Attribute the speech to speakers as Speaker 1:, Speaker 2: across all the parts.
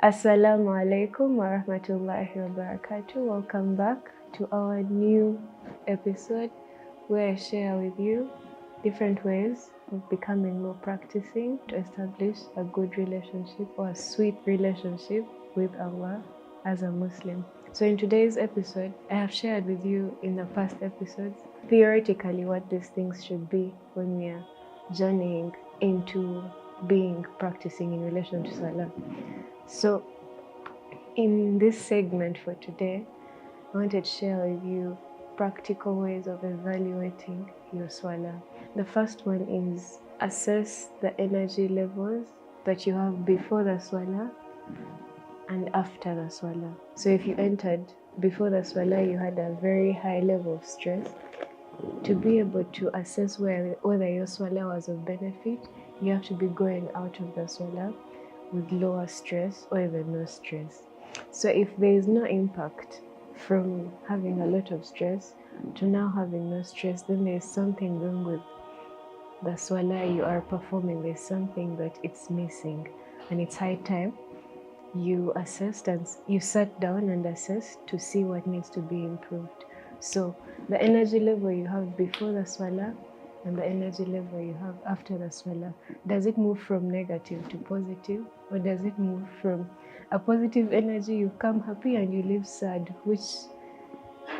Speaker 1: Assalamu alaikum wa rahmatullahi wa barakatuh. Welcome back to our new episode where I share with you different ways of becoming more practicing to establish a good relationship or a sweet relationship with Allah as a Muslim. So in today's episode, I have shared with you in the past episodes theoretically what these things should be when we are journeying into being practicing in relation to Salah. So in this segment for today, I wanted to share with you practical ways of evaluating your swala. The first one is assess the energy levels that you have before the swala and after the swala. So if you entered before the swala, you had a very high level of stress. To be able to assess whether your swala was of benefit, you have to be going out of the swala with lower stress or even no stress. So if there is no impact from having a lot of stress to now having no stress, then there is something wrong with the swala you are performing. There's something that it's missing, and it's high time you assessed and you sat down and assessed to see what needs to be improved. So the energy level you have before the swala and the energy level you have after the swala, does it move from negative to positive, or does it move from a positive energy, you come happy and you leave sad, which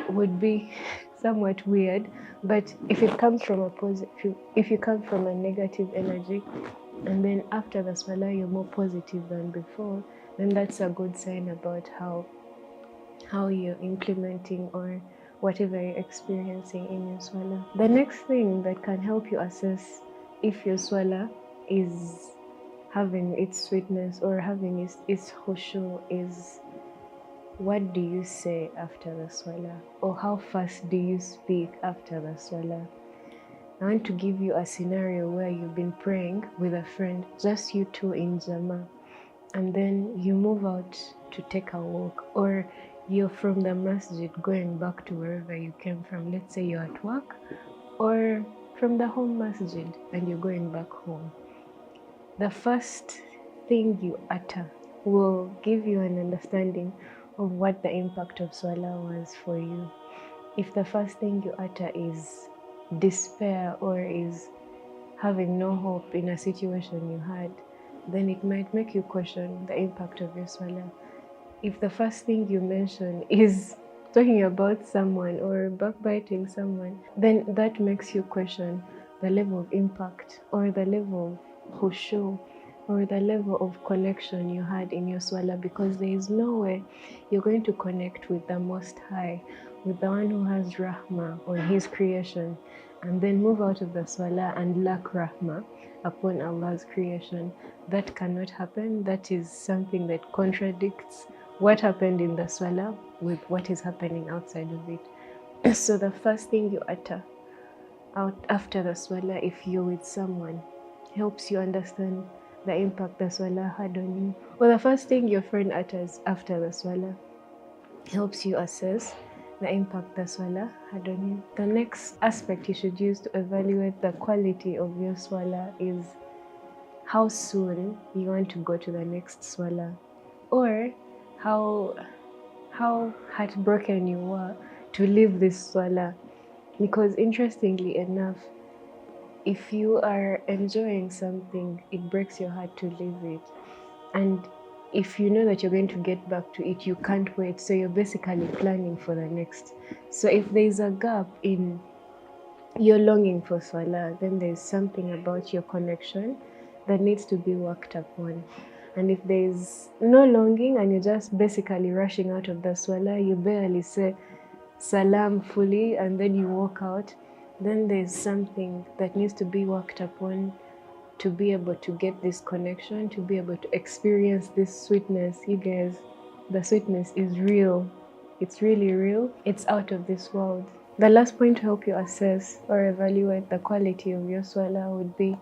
Speaker 1: would be somewhat weird. But if it comes from a positive, if you come from a negative energy and then after the swala you're more positive than before, then that's a good sign about how you're implementing or whatever you're experiencing in your swala. The next thing that can help you assess if your swala is having its sweetness or having its khushu is, what do you say after the swala, or how fast do you speak after the swala? I want to give you a scenario where you've been praying with a friend, just you two in Jama, and then you move out to take a walk, or you're from the masjid going back to wherever you came from. Let's say you're at work or from the home masjid and you're going back home. The first thing you utter will give you an understanding of what the impact of swala was for you. If the first thing you utter is despair or is having no hope in a situation you had, then it might make you question the impact of your swala. If the first thing you mention is talking about someone or backbiting someone, then that makes you question the level of impact or the level of khushu or the level of connection you had in your swala, because there is no way you're going to connect with the Most High, with the one who has rahmah on his creation, and then move out of the swala and lack rahmah upon Allah's creation. That cannot happen. That is something that contradicts what happened in the swala with what is happening outside of it. So the first thing you utter out after the swala, if you're with someone, helps you understand the impact the swala had on you. Or the first thing your friend utters after the swala helps you assess the impact the swala had on you. The next aspect you should use to evaluate the quality of your swala is how soon you want to go to the next swala, or how heartbroken you were to leave this swala. Because interestingly enough, if you are enjoying something, it breaks your heart to leave it. And if you know that you're going to get back to it, you can't wait. So you're basically planning for the next. So if there's a gap in your longing for swala, then there's something about your connection that needs to be worked upon. And if there's no longing and you're just basically rushing out of the swala, you barely say salam fully and then you walk out, then there's something that needs to be worked upon to be able to get this connection, to be able to experience this sweetness. You guys, the sweetness is real. It's really real. It's out of this world. The last point to help you assess or evaluate the quality of your swala would be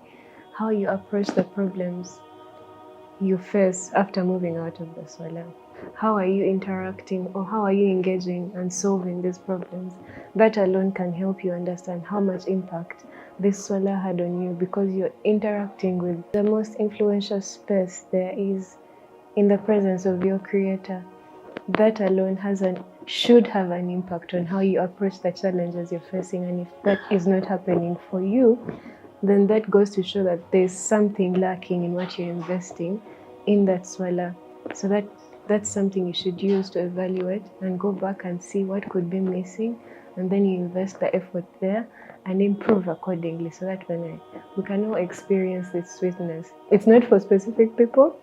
Speaker 1: how you approach the problems you face after moving out of the swala. How are you interacting, or how are you engaging and solving these problems? That alone can help you understand how much impact this swala had on you, because you're interacting with the most influential space there is in the presence of your Creator, that alone should have an impact on how you approach the challenges you're facing. And if that is not happening for you, then that goes to show that there's something lacking in what you're investing in that swala. So that's something you should use to evaluate and go back and see what could be missing, and then you invest the effort there and improve accordingly, so that we can all experience this sweetness. It's not for specific people.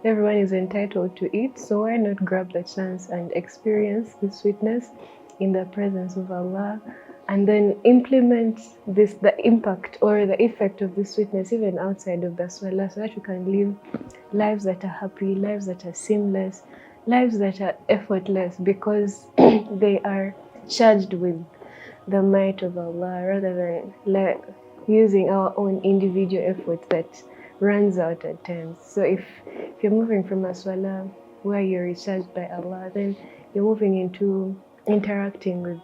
Speaker 1: Everyone is entitled to eat, so why not grab the chance and experience the sweetness in the presence of Allah, and then implement the impact or the effect of this sweetness even outside of the swala, so that we can live lives that are happy, lives that are seamless, lives that are effortless, because they are charged with the might of Allah, rather than using our own individual effort that runs out at times. So if you're moving from a swala where you're recharged by Allah, then you're moving into interacting with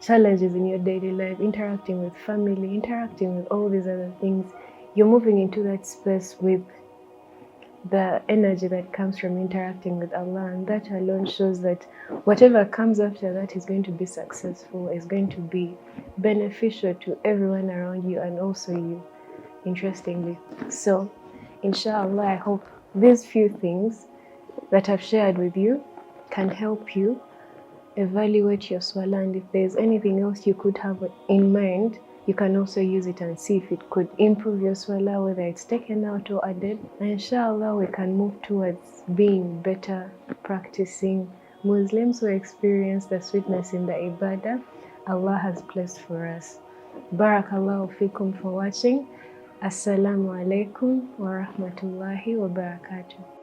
Speaker 1: challenges in your daily life, interacting with family, interacting with all these other things. You're moving into that space with the energy that comes from interacting with Allah, and that alone shows that whatever comes after that is going to be successful, is going to be beneficial to everyone around you and also you, interestingly. So inshallah, I hope these few things that I've shared with you can help you evaluate your swala, and if there's anything else you could have in mind, you can also use it and see if it could improve your swala, whether it's taken out or added. And inshallah, we can move towards being better practicing Muslims who experience the sweetness in the ibadah Allah has placed for us. Barakallahu fikum for watching. Assalamu alaikum wa rahmatullahi wa barakatuh.